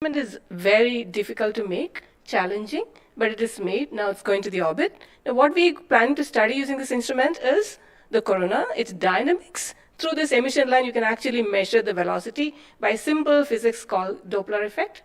instrument is very difficult to make, challenging, but it is made. Now it's going to the orbit. Now what we plan to study using this instrument is the corona, its dynamics. Through this emission line, you can actually measure the velocity by simple physics called Doppler effect.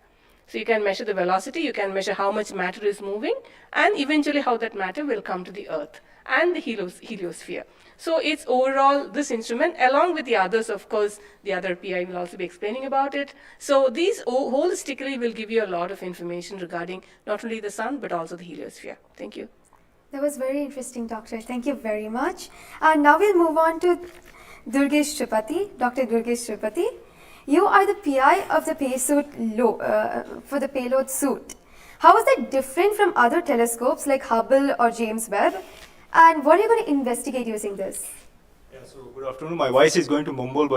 So you can measure the velocity, you can measure how much matter is moving, and eventually how that matter will come to the Earth and the heliosphere. So it's overall this instrument, along with the others, of course, the other PI will also be explaining about it. So these holistically will give you a lot of information regarding not only the sun, but also the heliosphere. Thank you. That was very interesting, Doctor. Thank you very much. And now we'll move on to Durgesh Tripathi, Dr. Durgesh Tripathi. You are the PI of the for the payload suit. How is that different from other telescopes like Hubble or James Webb? And what are you going to investigate using this? Yeah, so good afternoon. My voice is going to mumble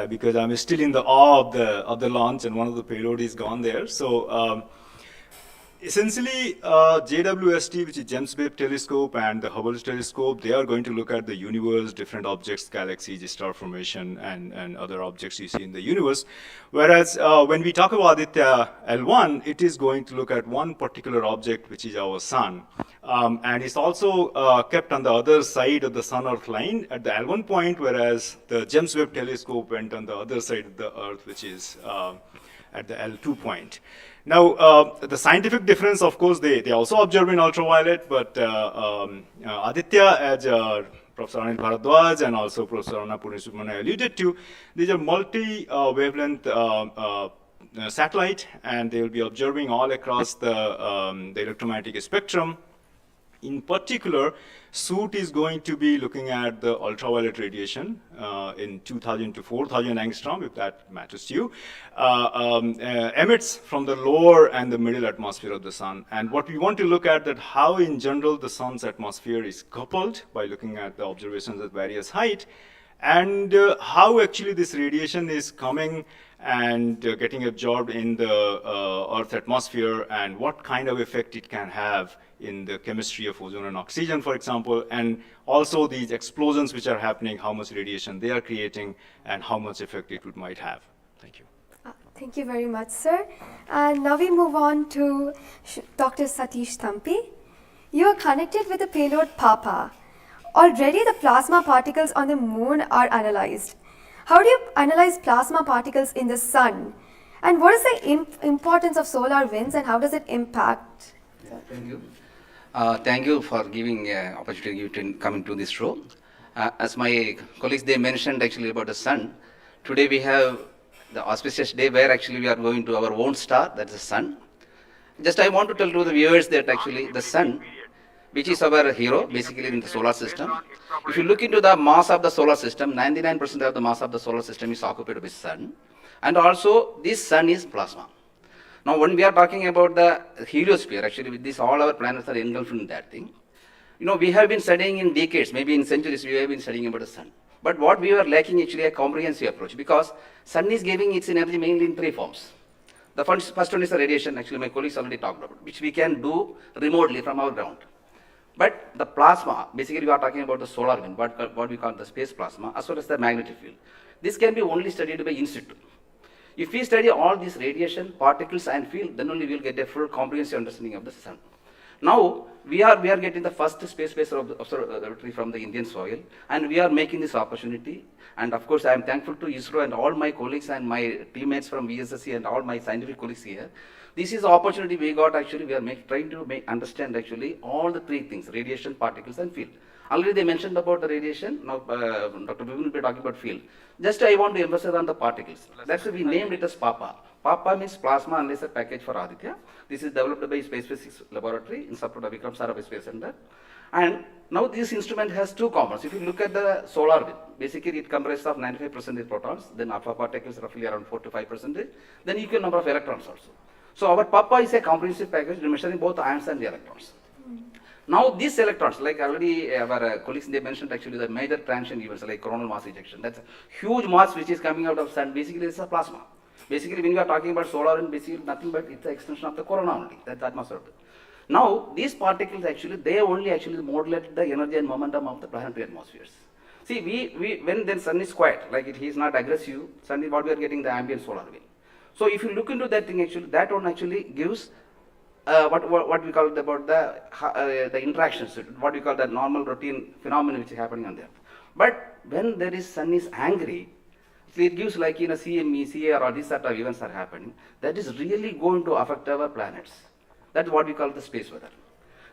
because I'm still in the awe of the launch and one of the payload is gone there. So essentially, JWST, which is James Webb Telescope, and the Hubble Telescope, they are going to look at the universe, different objects, galaxies, star formation, and other objects you see in the universe. Whereas when we talk about Aditya-L1, it is going to look at one particular object, which is our sun. And it's also kept on the other side of the Sun-Earth line at the L1 point, whereas the James Webb Telescope went on the other side of the Earth, which is at the L2 point. Now, the scientific difference, of course, they also observe in ultraviolet, but Aditya, as Professor Anil Bharadwaj and also Professor Anna Purnisubramanian alluded to, these are multi-wavelength satellite, and they will be observing all across the electromagnetic spectrum. In particular, SUIT is going to be looking at the ultraviolet radiation in 2000 to 4000 angstrom, if that matters to you, emits from the lower and the middle atmosphere of the sun. And what we want to look at that how in general the sun's atmosphere is coupled by looking at the observations at various height, and how actually this radiation is coming and getting absorbed in the Earth atmosphere, and what kind of effect it can have in the chemistry of ozone and oxygen, for example, and also these explosions which are happening, how much radiation they are creating, and how much effect it might have. Thank you. Thank you very much, sir. And now we move on to Dr. Satish Thampi. You are connected with the payload PAPA. Already the plasma particles on the moon are analyzed. How do you analyze plasma particles in the sun? And what is the importance of solar winds and how does it impact? Thank you. Thank you for giving opportunity to come into this show. As my colleagues, they mentioned actually about the sun. Today we have the auspicious day where actually we are going to our own star, that's the sun. Just I want to tell to the viewers that actually the sun, which is our hero, basically in the solar system. If you look into the mass of the solar system, 99% of the mass of the solar system is occupied with sun. And also, this sun is plasma. Now, when we are talking about the heliosphere, actually with this, all our planets are engulfed in that thing. You know, we have been studying in decades, maybe in centuries, we have been studying about the sun. But what we were lacking actually a comprehensive approach, because sun is giving its energy mainly in three forms. The first one is the radiation, actually my colleagues already talked about, which we can do remotely from our ground. But the plasma, basically we are talking about the solar wind, what we call the space plasma, as well as the magnetic field. This can be only studied by in situ. If we study all these radiation, particles and field, then only we will get a full comprehensive understanding of the sun. Now, we are getting the first space-based observatory from the Indian soil, and we are making this opportunity. And of course, I am thankful to ISRO and all my colleagues and my teammates from VSSC and all my scientific colleagues here. This is the opportunity we got actually, we are trying to understand actually all the three things, radiation, particles and field. Already they mentioned about the radiation, now Dr. Bibin will be talking about field. Just I want to emphasize on the particles. That's why we named it as PAPA. PAPA means Plasma Analyzer Package for Aditya. This is developed by Space Physics Laboratory in support of Vikram Sarabhai Space Center. And now this instrument has two components. If you look at the solar wind, basically it comprises of 95% protons, then alpha particles roughly around 4 to 5%, then equal number of electrons also. So our PAPA is a comprehensive package measuring both ions and the electrons. Now these electrons, like already our colleagues they mentioned actually the major transition events like coronal mass ejection. That's a huge mass which is coming out of sun. Basically it's a plasma. Basically when we are talking about solar and basically nothing but it's the extension of the corona only. That's the atmosphere. Now these particles actually they only actually modulate the energy and momentum of the planetary atmospheres. See when the sun is quiet, like it is not aggressive, sun is what we are getting the ambient solar wind. So if you look into that thing, actually, that one actually gives what we call it about the interactions, what we call the normal routine phenomenon which is happening on there. But when there is sun is angry, so it gives like CME, CAR, or these sort of events are happening. That is really going to affect our planets. That's what we call the space weather.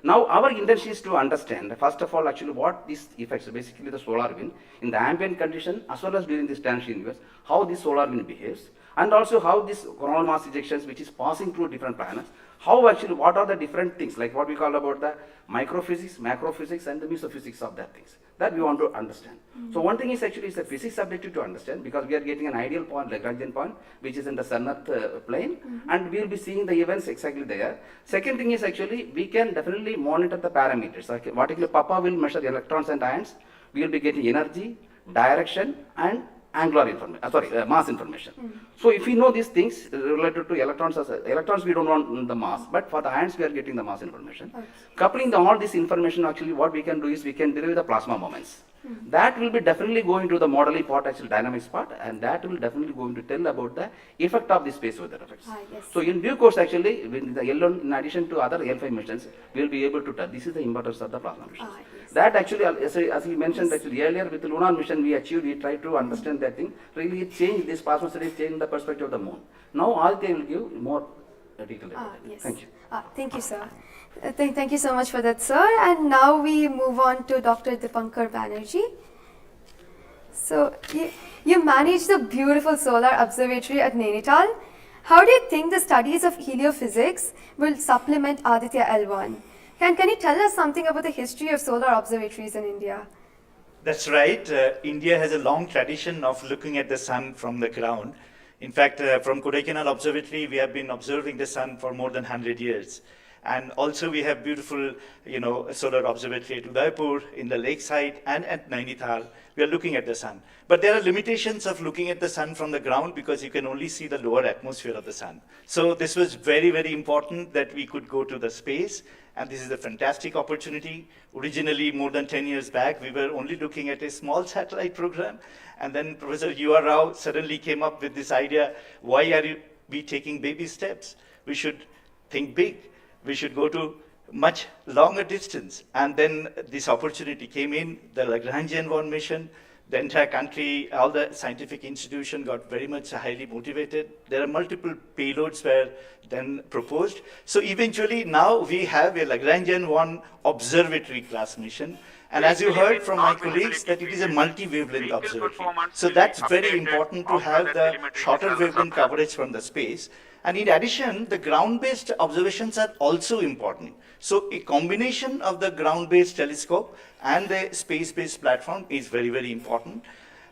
Now our intention is to understand, first of all, actually what these effects, basically the solar wind, in the ambient condition as well as during this transition universe, how this solar wind behaves, and also how this coronal mass ejections which is passing through different planets, how actually, what are the different things, like what we call about the microphysics, macrophysics, and the mesophysics of that things, that we want to understand. So one thing is actually, it's a physics objective to understand, because we are getting an ideal point, Lagrangian point, which is in the sun-earth plane, and we will be seeing the events exactly there. Second thing is actually, we can definitely monitor the parameters. Like particularly Papa will measure electrons and ions, we will be getting energy, direction, and angular information, mass information. So if we know these things related to electrons, electrons we don't want the mass, but for the ions we are getting the mass information. Okay. Coupling all this information, actually what we can do is we can derive the plasma moments. That will be definitely going to the modeling part, actually dynamics part, and that will definitely going to tell about the effect of the space weather effects. Yes. So in due course, actually, with the L1, in addition to other L5 missions, we will be able to tell. This is the importance of the plasma missions. Yes. That actually, as we mentioned actually earlier, with the lunar mission we achieved, we tried to understand that thing. Really, it changed this plasma studies, changed the perspective of the moon. Now, Aditya will give more detail about it. Yes. Thank you. Thank you, sir. Thank you so much for that, sir. And now we move on to Dr. Dipankar Banerjee. So, you manage the beautiful solar observatory at Nainital. How do you think the studies of heliophysics will supplement Aditya-L1? Can you tell us something about the history of solar observatories in India? That's right. India has a long tradition of looking at the sun from the ground. In fact, from Kodaikanal Observatory, we have been observing the sun for more than 100 years. And also we have beautiful, solar observatory at Udaipur, in the lakeside, and at Nainital. We are looking at the sun. But there are limitations of looking at the sun from the ground because you can only see the lower atmosphere of the sun. So this was very, very important that we could go to the space. And this is a fantastic opportunity. Originally, more than 10 years back, we were only looking at a small satellite program. And then Professor U.R. Rao suddenly came up with this idea, why are we taking baby steps? We should think big. We should go to much longer distance. And then this opportunity came in, the Lagrangian mission. The entire country, all the scientific institution got very much highly motivated. There are multiple payloads were then proposed. So eventually now we have a Lagrangian observatory class mission. And as you heard from my colleagues, that it is a multi-wavelength observatory. So that's very important to have the shorter wavelength coverage from the space. And in addition, the ground-based observations are also important. So a combination of the ground-based telescope and the space-based platform is very, very important.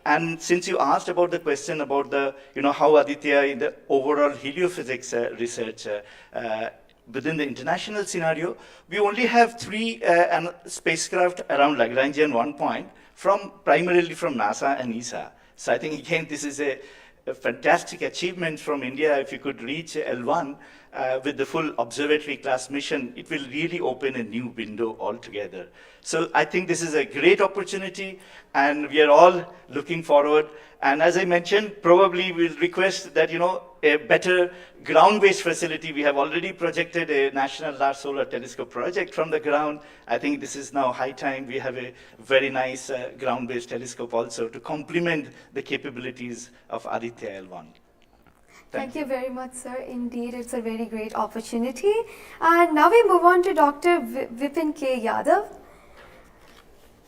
And since you asked about the question about the, how Aditya in the overall heliophysics research within the international scenario, we only have 3 spacecraft around Lagrangian 1 point primarily from NASA and ESA. So I think again this is a fantastic achievement from India. If you could reach L1 with the full observatory class mission, it will really open a new window altogether. So I think this is a great opportunity and we are all looking forward. And as I mentioned, probably we'll request that, a better ground-based facility. We have already projected a National Large Solar Telescope project from the ground. I think this is now high time we have a very nice ground-based telescope also to complement the capabilities of Aditya-L1. Thank you very much, sir. Indeed, it's a very great opportunity. And now we move on to Dr. Vipin K. Yadav.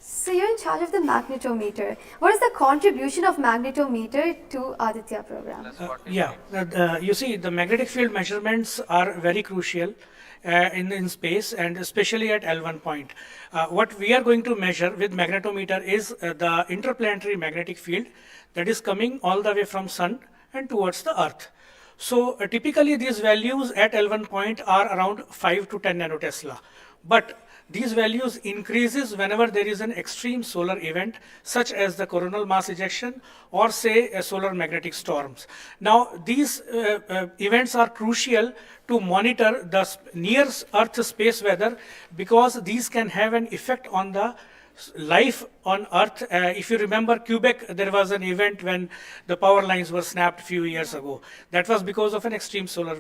So you're in charge of the magnetometer. What is the contribution of magnetometer to Aditya program? You see, the magnetic field measurements are very crucial in space and especially at L1 point. What we are going to measure with magnetometer is the interplanetary magnetic field that is coming all the way from sun and towards the earth. So typically these values at L1 point are around 5 to 10 nanotesla. But these values increases whenever there is an extreme solar event such as the coronal mass ejection or say a solar magnetic storms. Now these events are crucial to monitor the near earth space weather because these can have an effect on the life on Earth. If you remember Quebec, there was an event when the power lines were snapped a few years ago. That was because of an extreme solar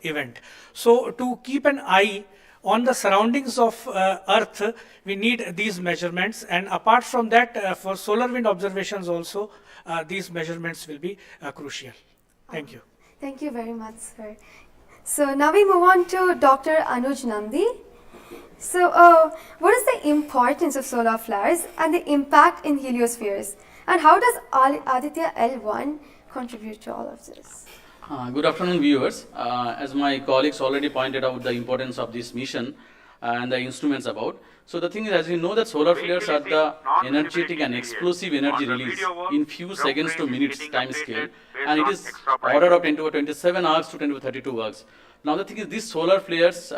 event. So to keep an eye on the surroundings of Earth, we need these measurements. And apart from that, for solar wind observations also, these measurements will be crucial. Thank you. Thank you very much, sir. So now we move on to Dr. Anuj Nandi. So what is the importance of solar flares and the impact in heliospheres? And how does Aditya-L1 contribute to all of this? Good afternoon, viewers. As my colleagues already pointed out the importance of this mission and the instruments about. So the thing is, as you know, that solar flares are the energetic and explosive energy release in few seconds to minutes time scale, and it is order of 10 to 27 hours to 10 to 32 hours. Now the thing is, these solar flares,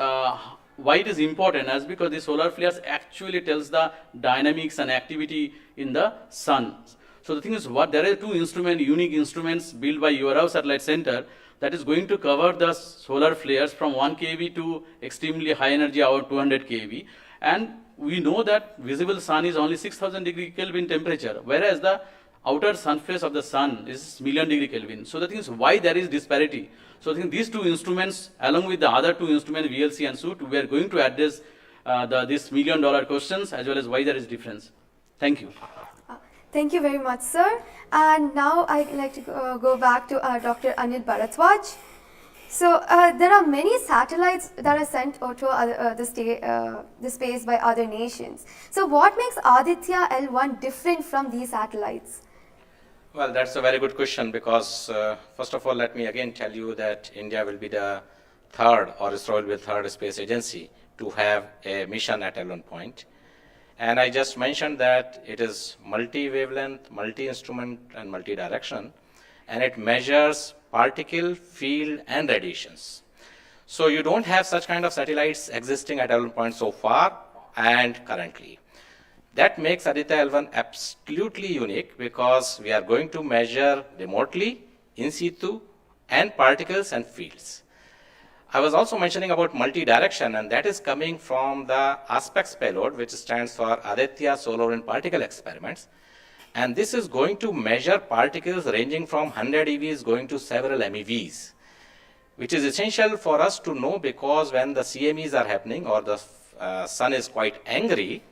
why it is important, as because the solar flares actually tells the dynamics and activity in the sun. So the thing is, what there are two unique instruments built by URO Satellite Center that is going to cover the solar flares from 1 kV to extremely high energy hour 200 kV. And we know that visible sun is only 6000 degree Kelvin temperature, whereas the outer surface of the sun is million degree Kelvin. So the thing is, why there is disparity. So I think these two instruments, along with the other two instruments, VLC and SUIT, we are going to address this $1 million questions as well as why there is difference. Thank you. Thank you very much, sir. And now I'd like to go back to Dr. Anil Bharadwaj. So there are many satellites that are sent to the space by other nations. So what makes Aditya-L1 different from these satellites? Well, that's a very good question because first of all, let me again tell you that India will be the third, or ISRO will be the third space agency to have a mission at L1 point. And I just mentioned that it is multi-wavelength, multi-instrument, and multi-direction, and it measures particle, field, and radiations. So you don't have such kind of satellites existing at L1 point so far and currently. That makes Aditya-L1 absolutely unique because we are going to measure remotely, in situ, and particles and fields. I was also mentioning about multi-direction, and that is coming from the aspects payload, which stands for Aditya Solar and Particle Experiments. And this is going to measure particles ranging from 100 EVs going to several MeVs, which is essential for us to know because when the CMEs are happening or the sun is quite angry,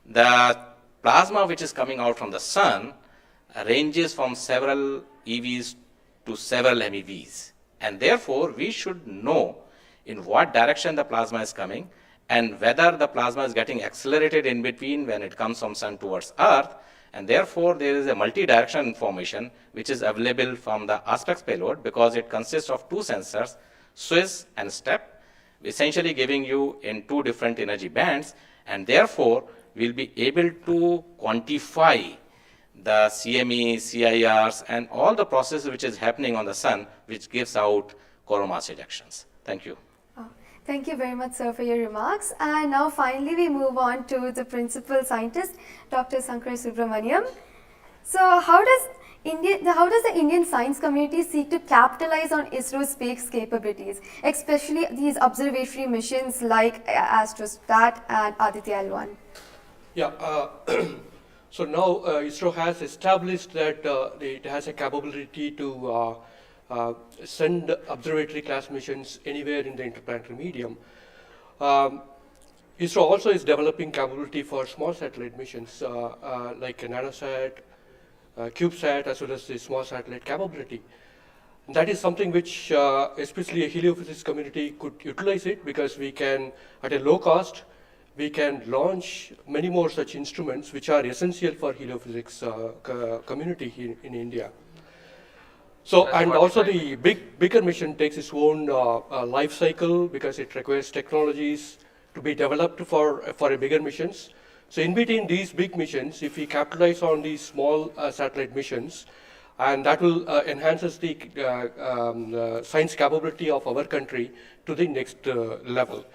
the plasma which is coming out from the sun ranges from several EVs to several MeVs. And therefore, we should know in what direction the plasma is coming and whether the plasma is getting accelerated in between when it comes from sun towards earth. And therefore, there is a multi-direction information which is available from the aspects payload because it consists of two sensors, SWIS and STEP, essentially giving you in two different energy bands. And therefore, we'll be able to quantify the CME, CIRs, and all the processes which is happening on the sun, which gives out coronal mass ejections. Thank you. Thank you very much, sir, for your remarks. And now finally we move on to the principal scientist, Dr. Sankar Subramaniam. So how does the Indian science community seek to capitalize on ISRO's space capabilities, especially these observatory missions like AStroSat and Aditya-L1? Yeah, so now ISRO has established that it has a capability to send observatory class missions anywhere in the interplanetary medium. ISRO also is developing capability for small satellite missions like NanoSat, CubeSat, as well as the small satellite capability. That is something which especially a heliophysics community could utilize it because we can, at a low cost, we can launch many more such instruments which are essential for heliophysics community in India. So, and also the bigger mission takes its own life cycle because it requires technologies to be developed for a bigger missions. So in between these big missions, if we capitalize on these small satellite missions, and that will enhances the science capability of our country to the next level.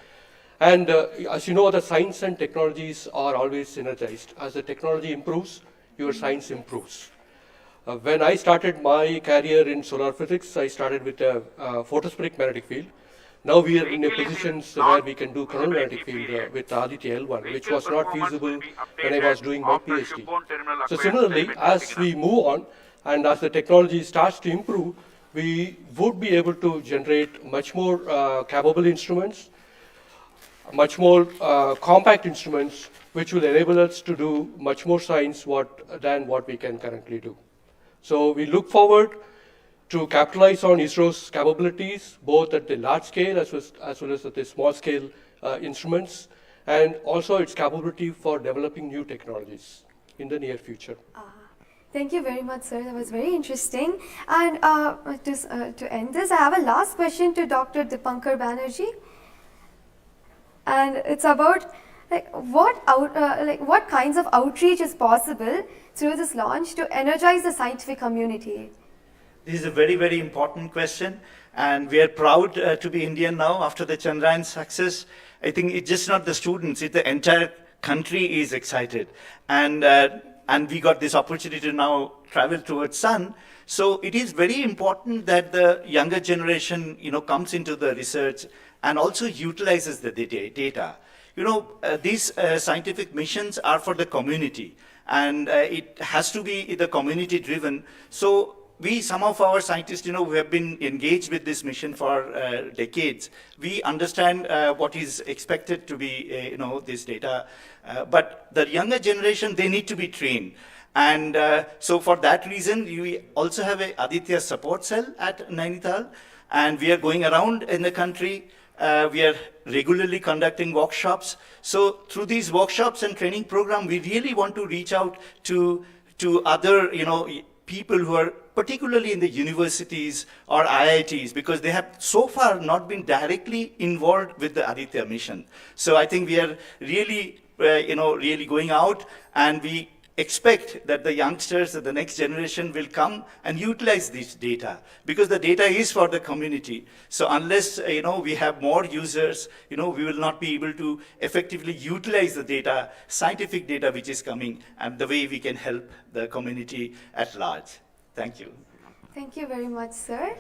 And as you know, the science and technologies are always synergized. As the technology improves, your science improves. When I started my career in solar physics, I started with a photospheric magnetic field. now we are in a position where we can do coronal magnetic field with Aditya-L1, which was not feasible when I was doing my PhD. So similarly, as we move on and as the technology starts to improve, we would be able to generate much more capable instruments, much more compact instruments, which will enable us to do much more science than what we can currently do. So we look forward to capitalize on ISRO's capabilities, both at the large scale as well as at the small scale instruments, and also its capability for developing new technologies in the near future. Thank you very much, sir. That was very interesting. And to end this, I have a last question to Dr. Dipankar Banerjee. And it's about what kinds of outreach is possible through this launch to energize the scientific community? This is a very, very important question, and we are proud to be Indian now after the Chandrayaan success. I think it's just not the students, it's the entire country is excited. And we got this opportunity to now travel towards Sun. So it is very important that the younger generation, comes into the research and also utilizes the data. These scientific missions are for the community, and it has to be the community driven. So some of our scientists, who have been engaged with this mission for decades, we understand what is expected to be, this data. But the younger generation, they need to be trained. And so for that reason, we also have a Aditya support cell at Nainital, and we are going around in the country. We are regularly conducting workshops. So through these workshops and training program, we really want to reach out to other, people who are particularly in the universities or IITs, because they have so far not been directly involved with the Aditya mission. So I think we are really, really going out, and we expect that the youngsters, the next generation will come and utilize this data, because the data is for the community. So unless, we have more users, we will not be able to effectively utilize the data, scientific data which is coming, and the way we can help the community at large. Thank you. Thank you very much, sir.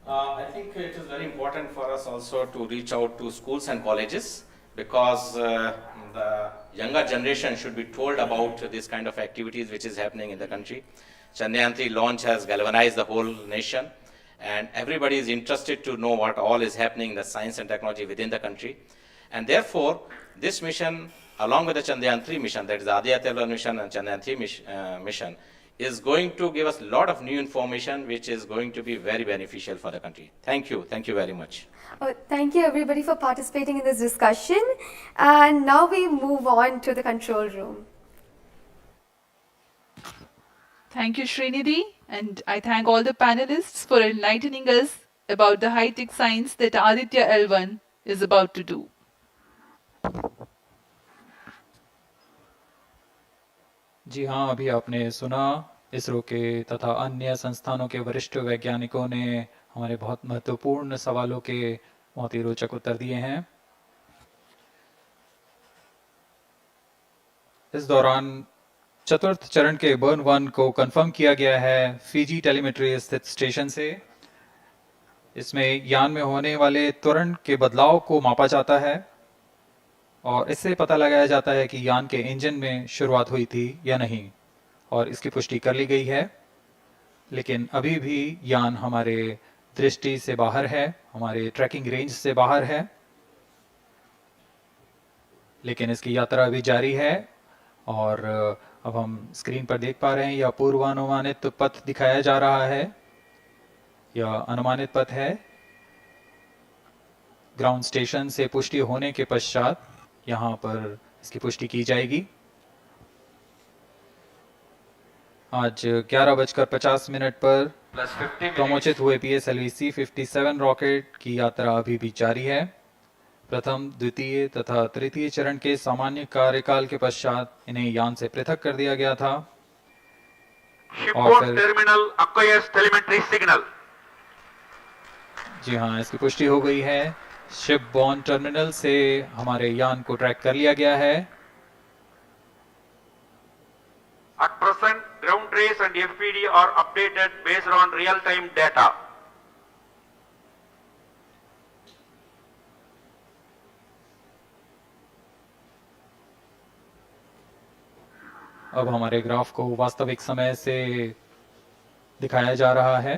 I think it is very important for us also to reach out to schools and colleges, because the younger generation should be told about this kind of activities which is happening in the country. Chandrayaan-3 launch has galvanized the whole nation, and everybody is interested to know what all is happening in the science and technology within the country. And therefore, this mission, along with the Chandrayaan-3 mission, that is the Aditya-L1 mission and Chandrayaan-3 mission, is going to give us a lot of new information which is going to be very beneficial for the country. Thank you. Thank you very much. Thank you everybody for participating in this discussion. And now we move on to the control room. Thank you, Srinidhi, and I thank all the panelists for enlightening us about the high-tech science that Aditya-L1 is about to do. जी हाँ, अभी आपने सुना इसरो के तथा अन्य संस्थानों के वरिष्ठ वैज्ञानिकों ने हमारे बहुत महत्वपूर्ण सवालों के बहुत ही रोचक उत्तर दिए हैं। इस दौरान चतुर्थ चरण के बर्न 1 को कंफर्म किया गया है फिजी टेलीमेट्री स्थित स्टेशन से। इसमें यान में होने वाले त्वरण के बदलाव को मापा जाता है और इससे पता लगाया जाता है कि यान के इंजन में शुरुआत हुई थी या नहीं, और इसकी पुष्टि कर ली गई है। लेकिन अभी भी यान हमारे दृष्टि से बाहर है, हमारे ट्रैकिंग रेंज से बाहर है, लेकिन इसकी यात्रा अभी जारी है। और अब हम स्क्रीन पर देख पा रहे हैं, यह पूर्वानुमानित पथ दिखाया जा रहा है, यह अनुमानित पथ है। ग्राउंड स्टेशन से पुष्टि होने के पश्चात यहाँ पर इसकी पुष्टि की जाएगी। आज 11:50 पर प्रमोचित हुए PSLV C-57 रॉकेट की यात्रा अभी भी जारी है। प्रथम, द्वितीय तथा तृतीय चरण के सामान्य कार्यकाल के पश्चात इन्हें यान से पृथक कर दिया गया था। और फिर टर्मिनल acquires telemetry signal. जी हाँ, इसकी पुष्टि हो गई है। शिपबॉर्न टर्मिनल से हमारे यान को ट्रैक कर लिया गया है। At present, ground trace and FPD are updated based on real-time data. अब हमारे ग्राफ को वास्तविक समय से दिखाया जा रहा है।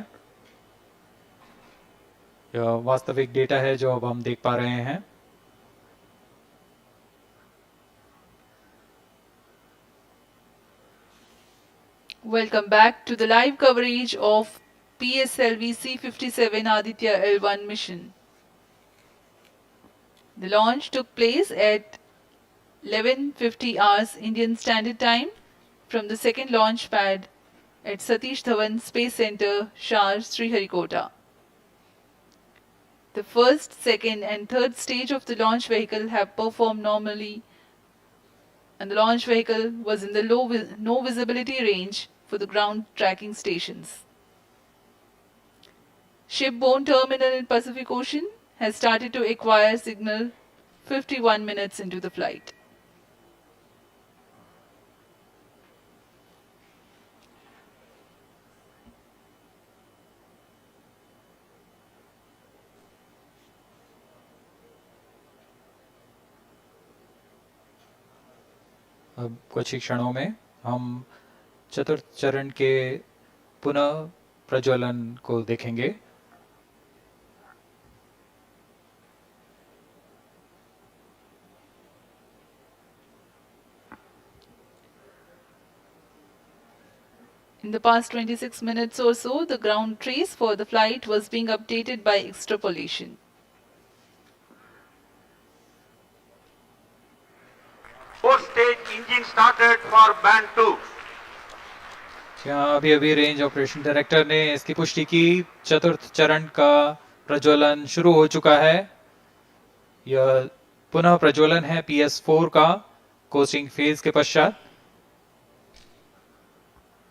यह वास्तविक डेटा है जो अब हम देख पा रहे हैं। Welcome back to the live coverage of PSLV C-57 Aditya-L1 mission. The launch took place at 11:50 hours Indian Standard Time from the second launch pad at Satish Dhawan Space Center, Shar, SrihariKota. The first, second and third stage of the launch vehicle have performed normally, and the launch vehicle was in the no visibility range for the ground tracking stations. Shipborne terminal in Pacific Ocean has started to acquire signal 51 minutes into the flight. अब कुछ ही क्षणों में हम चतुर्थ चरण के पुनः प्रज्वलन को देखेंगे। In the past 26 minutes or so, the ground trace for the flight was being updated by extrapolation. Fourth stage engine started for band 2. यहाँ अभी रेंज ऑपरेशन डायरेक्टर ने इसकी पुष्टि की, चतुर्थ चरण का प्रज्वलन शुरू हो चुका है। यह पुनः प्रज्वलन है PS4 का कोस्टिंग फेज के पश्चात।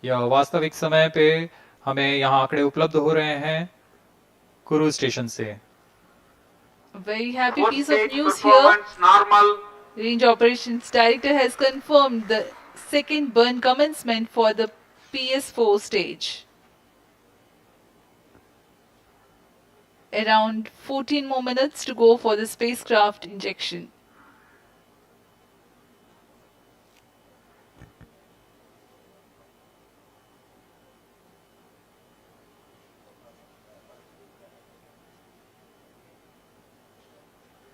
यह वास्तविक समय पे हमें यहाँ आंकड़े उपलब्ध हो रहे हैं क्रूज स्टेशन से। Very happy Fourth piece of stage news here. performance normal. Range Operations Director has confirmed the second burn commencement for the PS4 stage. Around 14 more minutes to go for the spacecraft injection.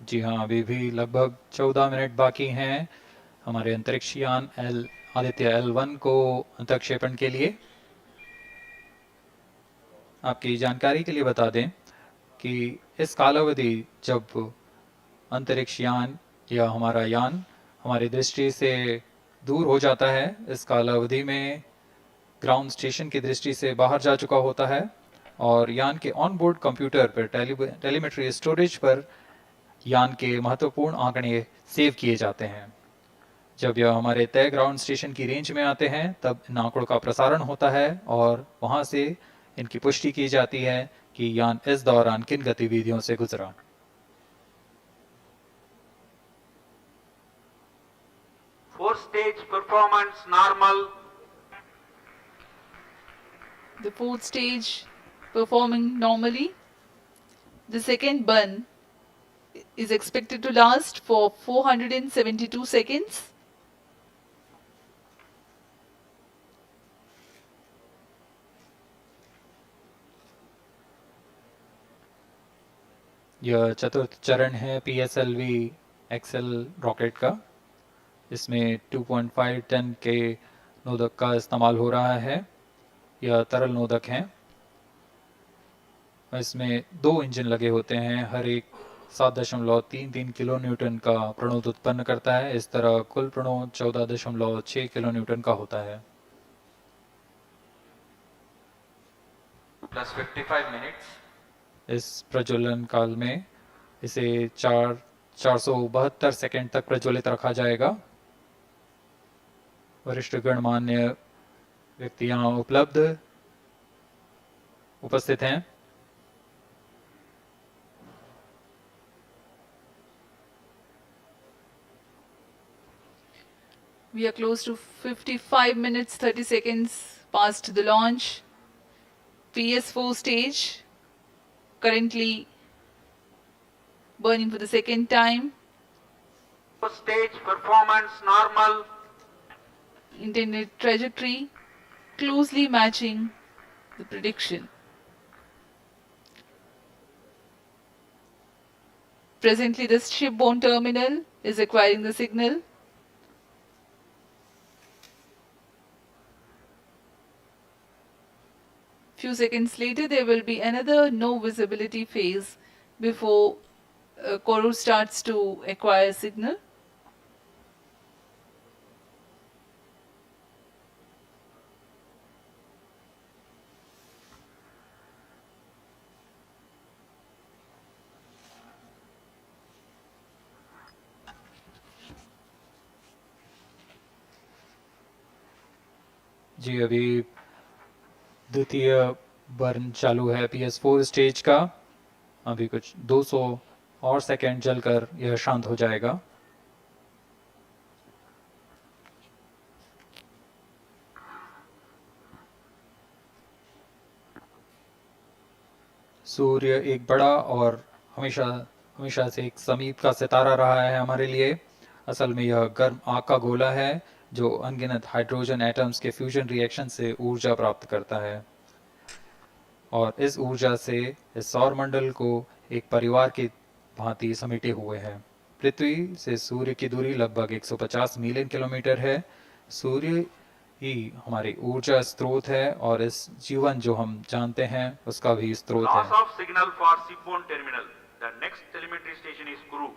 जी हाँ, अभी भी लगभग 14 minute बाकी हैं हमारे अंतरिक्ष यान आदित्य-L1 को अंतक्षेपण के लिए। आपकी जानकारी के लिए बता दें कि इस कालावधि जब अंतरिक्ष यान या हमारा यान हमारी दृष्टि से दूर हो जाता है, इस कालावधि में ग्राउंड स्टेशन की दृष्टि से बाहर जा चुका होता है और यान के ऑन बोर्ड कंप्यूटर पर टेलीमेट्री स्टोरेज पर यान के महत्वपूर्ण आंकड़े सेव किए जाते हैं। जब यह हमारे तय ग्राउंड स्टेशन की रेंज में आते हैं, तब इन आंकड़ों का प्रसारण होता है और वहां से इनकी पुष्टि की जाती है कि यान इस दौरान किन गतिविधियों से गुजरा। Fourth stage performance normal. The fourth stage performing normally. The second burn is expected to last for 472 seconds. यह चतुर्थ चरण है PSLV XL रॉकेट का। इसमें 2.5 टन के नोदक का इस्तेमाल हो रहा है। यह तरल नोदक हैं। इसमें 2 इंजन लगे होते हैं, हर एक 7.33 किलो न्यूटन का प्रणोद उत्पन्न करता है। इस तरह कुल प्रणोद 14.6 किलो न्यूटन का होता है। Plus 55 minutes. इस प्रज्वलन काल में इसे 472 सेकंड तक प्रज्वलित रखा जाएगा। वरिष्ठ गणमान्य व्यक्ति यहाँ उपस्थित हैं। We are close to 55 minutes 30 seconds past the launch. PS4 stage currently burning for the second time. Fourth stage performance normal. intended trajectory, closely matching the prediction. Presently, the shipborne terminal is acquiring the signal. Few seconds later, there will be another no visibility phase before Koru starts to acquire signal. जी अभी द्वितीय burn चालू है PS4 stage का। अभी कुछ 200 और second जलकर यह शांत हो जाएगा। सूर्य एक बड़ा और हमेशा से एक समीप का सितारा रहा है हमारे लिए। असल में यह गर्म आग का गोला है जो अनगिनत हाइड्रोजन एटम्स के फ्यूजन रिएक्शन से ऊर्जा प्राप्त करता है और इस ऊर्जा से इस सौर मंडल को एक परिवार की भांति समेटे हुए है। पृथ्वी से सूर्य की दूरी लगभग 150 मिलियन किलोमीटर है। सूर्य ही हमारी ऊर्जा स्रोत है और इस जीवन जो हम जानते हैं उसका भी स्रोत है। Loss of signal for shipborne terminal. The next telemetry station is Kuru.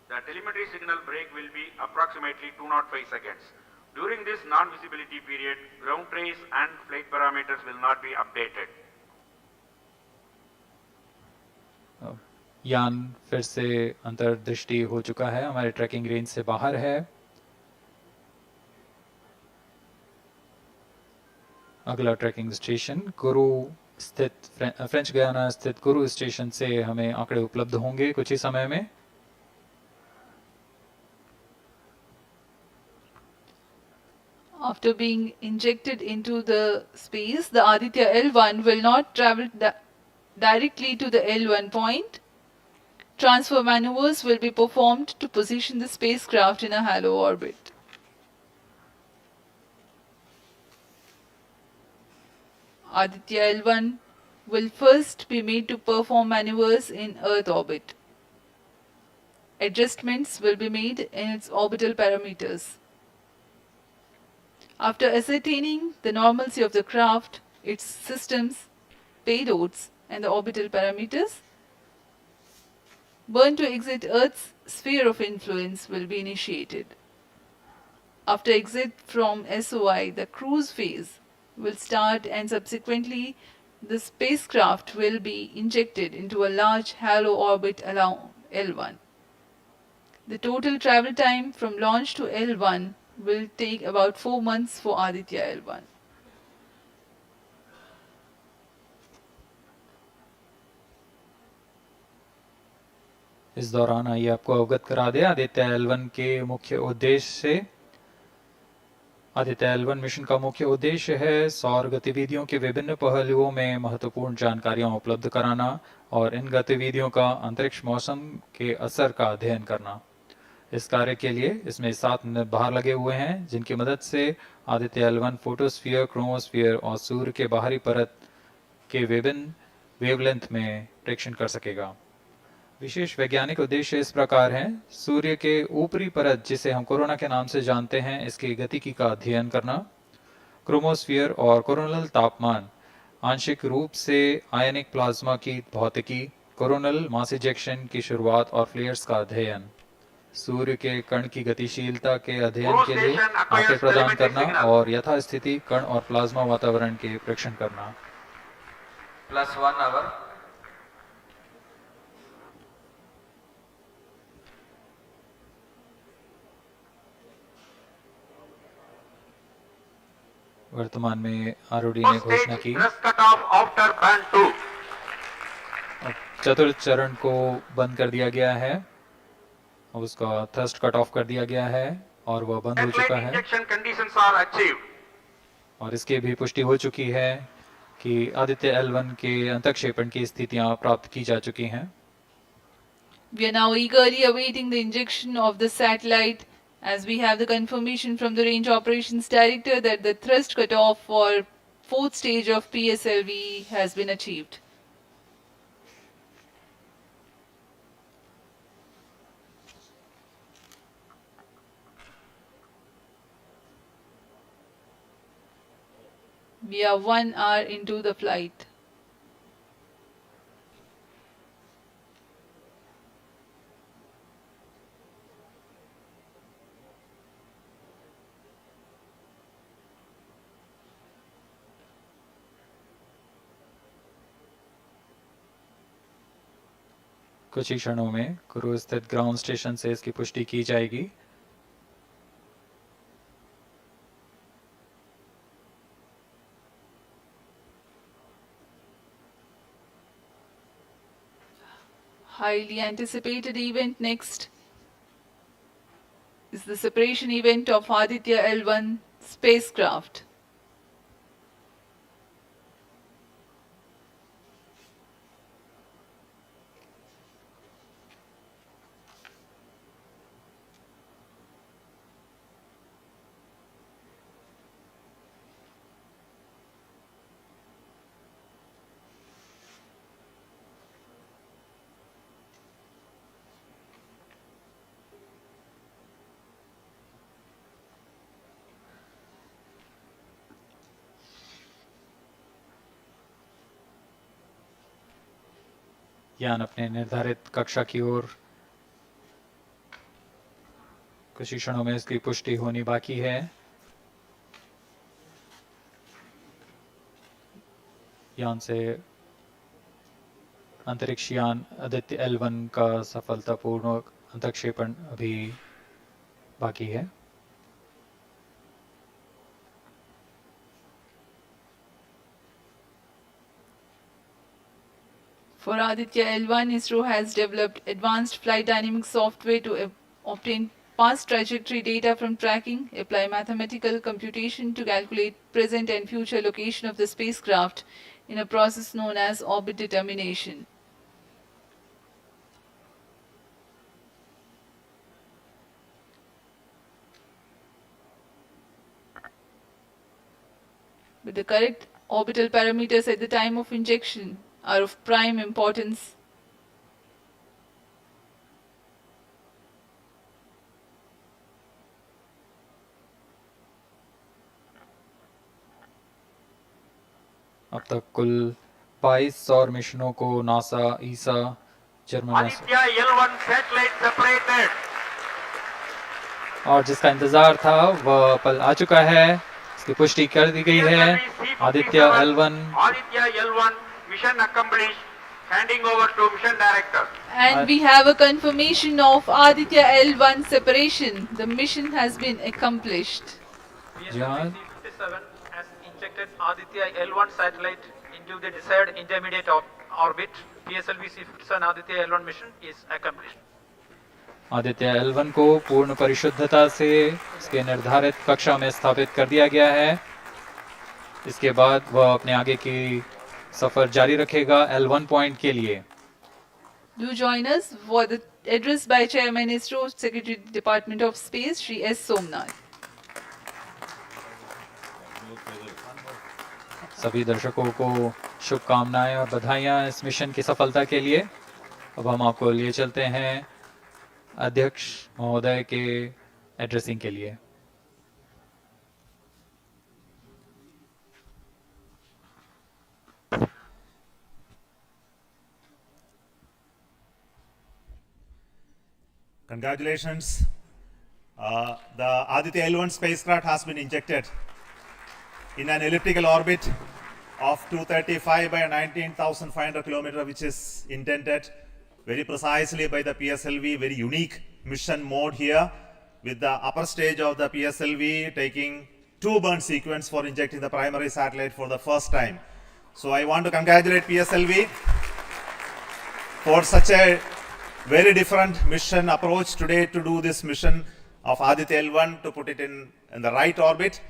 The telemetry signal break will be approximately 205 seconds. During this non-visibility period, ground trace and flight parameters will not be updated. यान फिर से अंतर्दृष्टि हो चुका है, हमारे trekking range से बाहर है। अगला ट्रैकिंग स्टेशन गुरु स्थित फ्रेंच गयाना स्थित गुरु स्टेशन से हमें आंकड़े उपलब्ध होंगे कुछ ही समय में। After being injected into the space, the Aditya-L1 will not travel directly to the L1 point. Transfer maneuvers will be performed to position the spacecraft in a halo orbit. Aditya-L1 will first be made to perform maneuvers in Earth orbit. Adjustments will be made in its orbital parameters. After ascertaining the normalcy of the craft, its systems, payloads, and the orbital parameters, burn to exit Earth's sphere of influence will be initiated. After exit from SOI, the cruise phase will start and subsequently the spacecraft will be injected into a large halo orbit along L1. The total travel time from launch to L1 will take about 4 months for Aditya-L1. इस दौरान आइए आपको अवगत करा दें आदित्य-L1 के मुख्य उद्देश्य से। आदित्य-L1 मिशन का मुख्य उद्देश्य है सौर गतिविधियों के विभिन्न पहलुओं में महत्वपूर्ण जानकारियां उपलब्ध कराना और इन गतिविधियों का अंतरिक्ष मौसम के असर का अध्ययन करना। इस कार्य के लिए इसमें 7 निर्धार लगे हुए हैं जिनकी मदद से आदित्य-L1 फोटोस्फीयर, क्रोमोस्फीयर और सूर्य के बाहरी परत के विभिन्न वेवलेंथ में प्रेक्षण कर सकेगा। विशेष वैज्ञानिक उद्देश्य इस प्रकार हैं: सूर्य के ऊपरी परत जिसे हम कोरोना के नाम से जानते हैं, इसकी गतिकी का अध्ययन करना, क्रोमोस्फीयर और कोरोनल तापमान, आंशिक रूप से आयनिक प्लाज्मा की भौतिकी, कोरोनल मास इजेक्शन की शुरुआत और फ्लेयर्स का अध्ययन, सूर्य के कण की गतिशीलता के अध्ययन के लिए आंकड़े प्रदान करना और यथास्थिति कण और प्लाज्मा वातावरण के प्रेक्षण करना। +1 आवर। वर्तमान में आरओडी ने घोषणा की चतुर्थ चरण को बंद कर दिया गया है, उसका थ्रस्ट कट ऑफ कर दिया गया है और वह बंद हो चुका है और इसकी भी पुष्टि हो चुकी है कि आदित्य-L1 के अंतक्षेपण की स्थितियां प्राप्त की जा चुकी हैं। We are now eagerly awaiting the injection of the satellite as we have the confirmation from the Range Operations Director that the thrust cutoff for 4th stage of PSLV has been achieved. We are 1 hour into the flight. कुछ ही क्षणों में cruise स्थित ground station से इसकी पुष्टि की जाएगी। Highly anticipated event next is the separation event of Aditya-L1 spacecraft. यान अपने निर्धारित कक्षा की ओर कुछ ही क्षणों में इसकी पुष्टि होनी बाकी है। यान से अंतरिक्ष यान आदित्य-L1 का सफलतापूर्ण अंतक्षेपण अभी बाकी है। For Aditya-L1, ISRO has developed advanced flight dynamics software to obtain past trajectory data from tracking, apply mathematical computation to calculate present and future location of the spacecraft in a process known as orbit determination. But the correct orbital parameters at the time of injection are of prime importance. अब तक कुल 22 सौर मिशनों को NASA, ईसा, Germany Aditya-L1 satellite separated. और जिसका इंतजार था वह पल आ चुका है। इसकी पुष्टि कर दी गई है। आदित्य-L1 mission accomplished. Handing over to mission director. And we have a confirmation of Aditya-L1 separation. The mission has been accomplished. John? PSLV-C57 has injected Aditya-L1 satellite into the desired intermediate orbit. PSLV-C57 Aditya-L1 mission is accomplished. आदित्य-L1 को पूर्ण परिशुद्धता से इसके निर्धारित कक्षा में स्थापित कर दिया गया है। इसके बाद वह अपने आगे की सफर जारी रखेगा L1 पॉइंट के लिए। Do join us for the address by Chairman ISRO, Secretary Department of Space, Shri S. Somnath. सभी दर्शकों को शुभकामनाएं और बधाइयां इस मिशन की सफलता के लिए। अब हम आपको लिए चलते हैं अध्यक्ष महोदय के एड्रेसिंग के लिए। Congratulations. The Aditya-L1 spacecraft has been injected in an elliptical orbit of 235 by 19,500 kilometers, which is intended very precisely by the PSLV, very unique mission mode here, with the upper stage of the PSLV taking 2 burn sequence for injecting the primary satellite for the first time. So I want to congratulate PSLV for such a very different mission approach today to do this mission of Aditya-L1 to put it in the right orbit.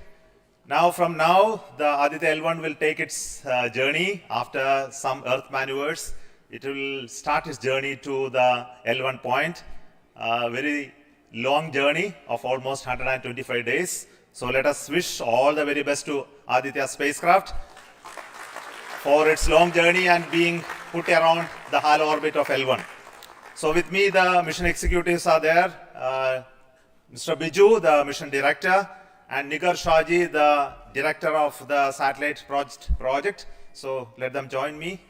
Now, from now, the Aditya-L1 will take its journey after some Earth maneuvers. It will start its journey to the L1 point. Very long journey of almost 125 days. So let us wish all the very best to Aditya spacecraft for its long journey and being put around the halo orbit of L1. So with me, the mission executives are there. Mr. Biju, the mission director, and Nigar Shaji, the director of the satellite project. So let them join me.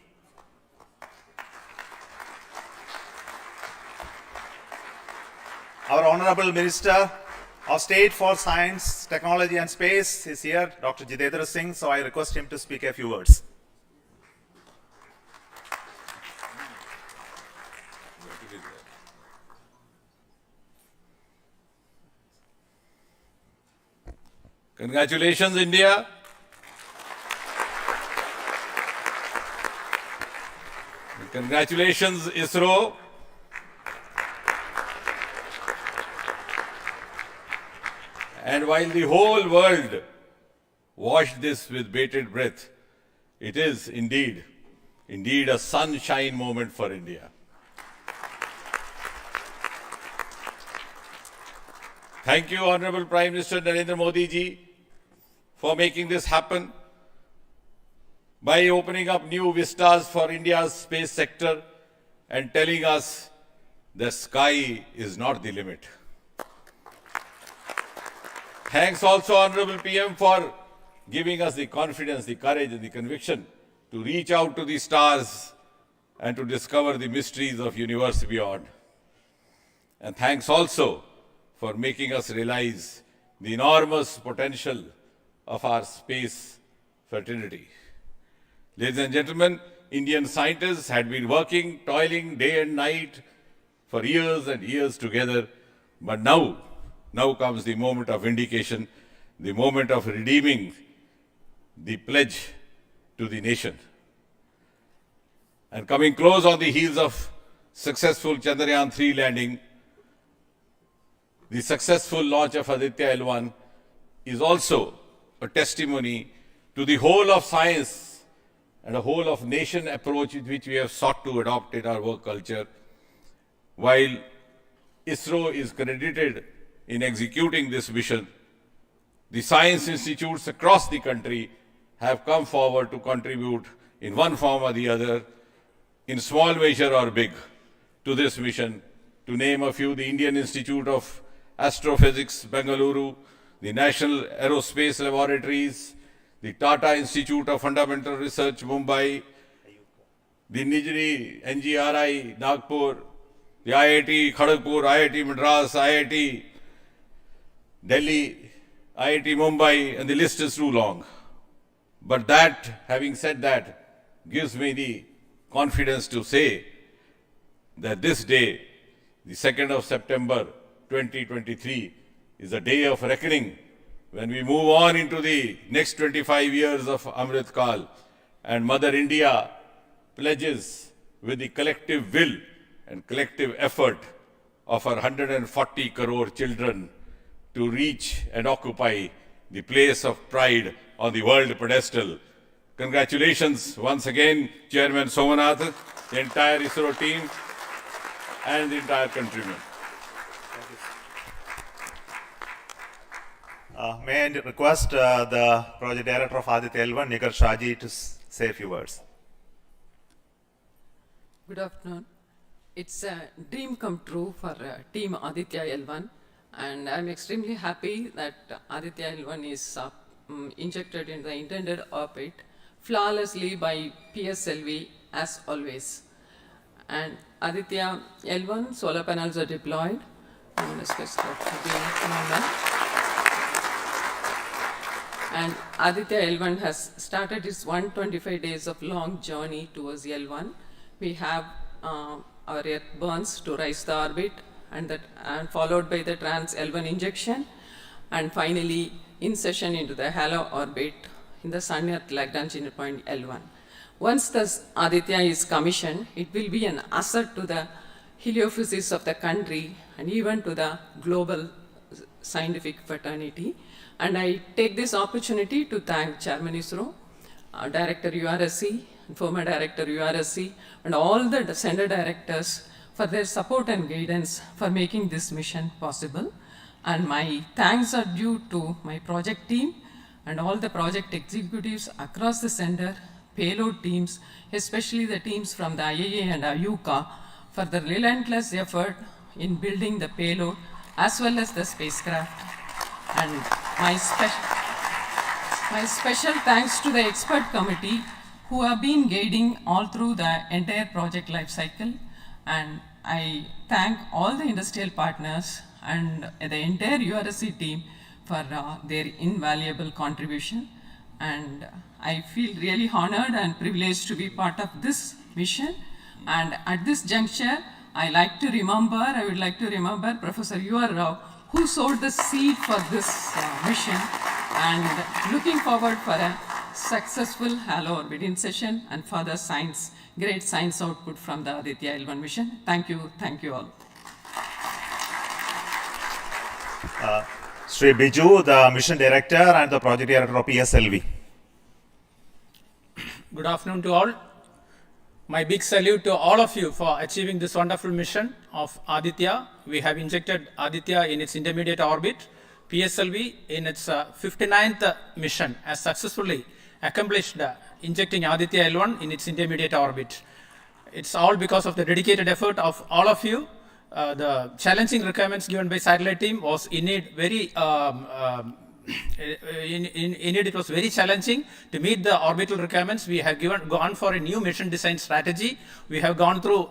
Our Honorable Minister of State for Science, Technology and Space is here, Dr. Jitendra Singh. So I request him to speak a few words. Congratulations, India. Congratulations, ISRO. And while the whole world watched this with bated breath, it is indeed a sunshine moment for India. Thank you, Honorable Prime Minister Narendra Modi ji, for making this happen by opening up new vistas for India's space sector and telling us the sky is not the limit. Thanks also, Honorable PM, for giving us the confidence, the courage and the conviction to reach out to the stars and to discover the mysteries of universe beyond. And thanks also for making us realize the enormous potential of our space fraternity. Ladies and gentlemen, Indian scientists had been working, toiling day and night for years and years together, but now comes the moment of vindication, the moment of redeeming the pledge to the nation. And coming close on the heels of successful Chandrayaan-3 landing, the successful launch of Aditya-L1 is also a testimony to the whole of science and a whole of nation approach which we have sought to adopt in our work culture. While ISRO is credited in executing this mission, the science institutes across the country have come forward to contribute in one form or the other, in small measure or big, to this mission. To name a few, the Indian Institute of Astrophysics, Bengaluru, the National Aerospace Laboratories, the Tata Institute of Fundamental Research, Mumbai, the Nijri NGRI, Nagpur, the IIT Kharagpur, IIT Madras, IIT Delhi, IIT Mumbai, and the list is too long. But that, having said that, gives me the confidence to say that this day, the 2nd of September 2023, is a day of reckoning when we move on into the next 25 years of Amrit Kal, and Mother India pledges with the collective will and collective effort of our 140 crore children to reach and occupy the place of pride on the world pedestal. Congratulations once again, Chairman Somanath, the entire ISRO team, and the entire countrymen. May I request the project director of Aditya-L1, Nigar Shaji, to say a few words. Good afternoon. It's a dream come true for Team Aditya-L1, and I'm extremely happy that Aditya-L1 is injected in the intended orbit flawlessly by PSLV as always. And Aditya-L1 solar panels are deployed. I'm going to space that to be normal. And Aditya-L1 has started its 125 days of long journey towards L1. We have our Earth burns to rise the orbit, and followed by the trans-L1 injection, and finally insertion into the halo orbit in the Sun-Earth Lagrange point L1. Once the Aditya is commissioned, it will be an asset to the heliophysics of the country and even to the global scientific fraternity. And I take this opportunity to thank Chairman ISRO, Director URSC, former Director URSC, and all the center directors for their support and guidance for making this mission possible. And my thanks are due to my project team and all the project executives across the center, payload teams, especially the teams from the IAA and IUCA, for the relentless effort in building the payload as well as the spacecraft. And my special thanks to the expert committee who have been guiding all through the entire project life cycle. And I thank all the industrial partners and the entire URSC team for their invaluable contribution. And I feel really honored and privileged to be part of this mission. And at this juncture, I would like to remember Professor U.R. Rao, who sowed the seed for this mission, and looking forward for a successful halo orbiting session and further great science output from the Aditya-L1 mission. Thank you all. Sri Biju, the mission director and the project director of PSLV. Good afternoon to all. My big salute to all of you for achieving this wonderful mission of Aditya. We have injected Aditya in its intermediate orbit. PSLV in its 59th mission has successfully accomplished injecting Aditya-L1 in its intermediate orbit. It's all because of the dedicated effort of all of you. The challenging requirements given by satellite team was indeed very it was very challenging to meet the orbital requirements. We have gone for a new mission design strategy. We have gone through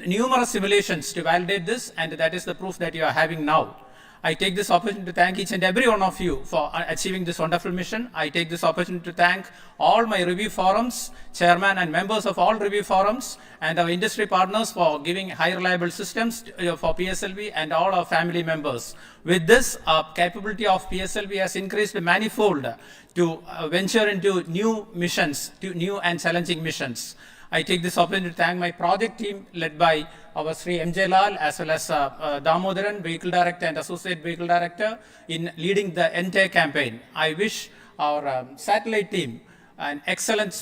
numerous simulations to validate this, and that is the proof that you are having now. I take this opportunity to thank each and every one of you for achieving this wonderful mission. I take this opportunity to thank all my review forums, chairman and members of all review forums, and our industry partners for giving high reliable systems for PSLV, and all our family members. With this, capability of PSLV has increased manifold to venture into new missions, to new and challenging missions. I take this opportunity to thank my project team led by our Sri M.J. Lal, as well as Damodaran, Vehicle Director and Associate Vehicle Director, in leading the entire campaign. I wish our satellite team an excellent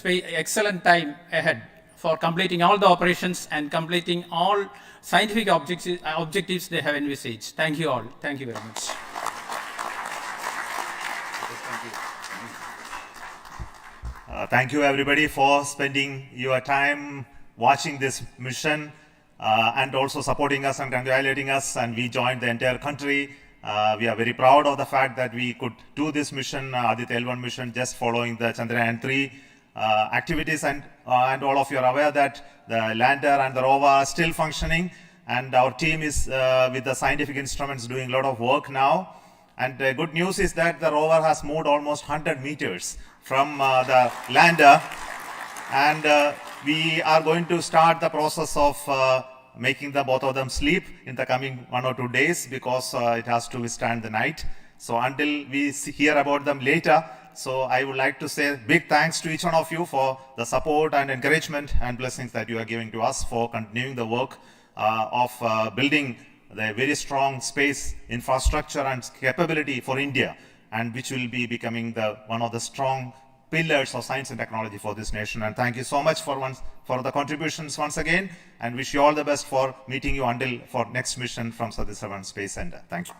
time ahead for completing all the operations and completing all scientific objectives they have envisaged. Thank you all. Thank you very much. Thank you everybody for spending your time watching this mission and also supporting us and congratulating us, and we joined the entire country. We are very proud of the fact that we could do this mission, Aditya-L1 mission, just following the Chandrayaan-3 activities, and all of you are aware that the lander and the rover are still functioning, and our team is with the scientific instruments doing a lot of work now. And the good news is that the rover has moved almost 100 meters from the lander, and we are going to start the process of making both of them sleep in the coming 1 or 2 days, because it has to withstand the night. So until we hear about them later, so I would like to say big thanks to each one of you for the support and encouragement and blessings that you are giving to us for continuing the work of building the very strong space infrastructure and capability for India, and which will be becoming one of the strong pillars of science and technology for this nation. And thank you so much for the contributions once again, and wish you all the best for meeting you for next mission from Satish Dhawan Space Center. Thank you.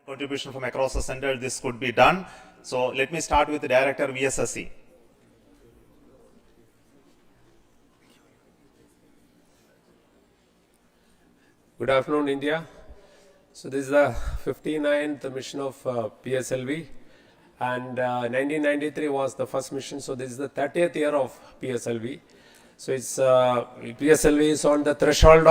Contribution from across the center, this could be done. So let me start with the director VSSC. Good afternoon, India. So this is the 59th mission of PSLV, and 1993 was the first mission. So this is the 30th year of PSLV. So it's PSLV is on the threshold of